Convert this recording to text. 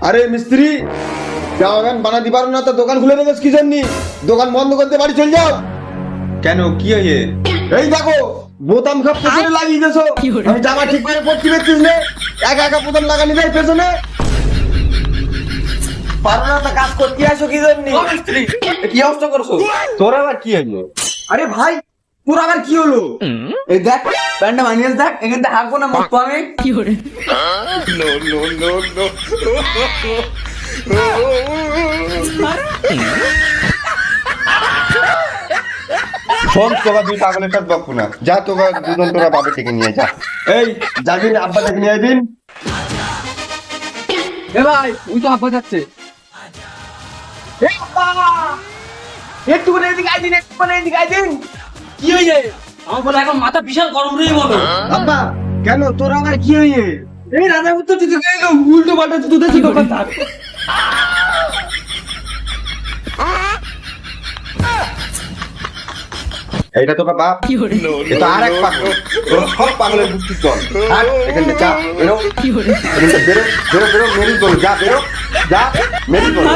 আরে মিস্ত্রি, জামা প্যান্ট বানাতে পারো না তো দোকান খুলে রেখেছ কি জন্য? দোকান বন্ধ করতে বাড়ি চলে যাও। কেন, কি হয়ে? এই দেখো, বোতাম সব পেছনে লাগিয়ে দিয়েছো। আমি জামা ঠিক করে পড়তে পারছিস না, একা একা বোতাম লাগানি যায় পেছনে। পারো না তো কাজ করতে আসো কি জন্য? মিস্ত্রি, কি অবস্থা করছো? তোর আবার কি হলো? আরে ভাই, তোর আবার কি হলো? এই দেখ, প্যান্টটা বানিয়ে দেখ, এখান থেকে হাঁকবো না মতো আমি। শোন, তোরা দুই পাগলের কাজ বকবো না, যা তোরা দুজন তোরা বাবা থেকে নিয়ে যা। এই যাবি না, আব্বা থেকে নিয়ে দিন। এ ভাই, ওই তো আব্বা যাচ্ছে। একটু করে এদিকে আয় দিন, একটু করে এদিকে আয় দিন। কি হয়েছে? আমার বলে এখন মাথা বিশাল গরম রে বলো। আব্বা কেন, তোর আবার কি হয়ে? এই রাজা উত্তর দিতে গেল, উল্টো পাল্টা জুতো দেখছি দোকান থাক। এইটা তোর বাপ, এটা আর এক পাগল। তোর সব পাগলের বুদ্ধি চল। আর এখান থেকে যা, বেরো। এখান থেকে বেরো, বেরো, বেরো, মেরি তোল, যা বেরো, যা মেরি তোল।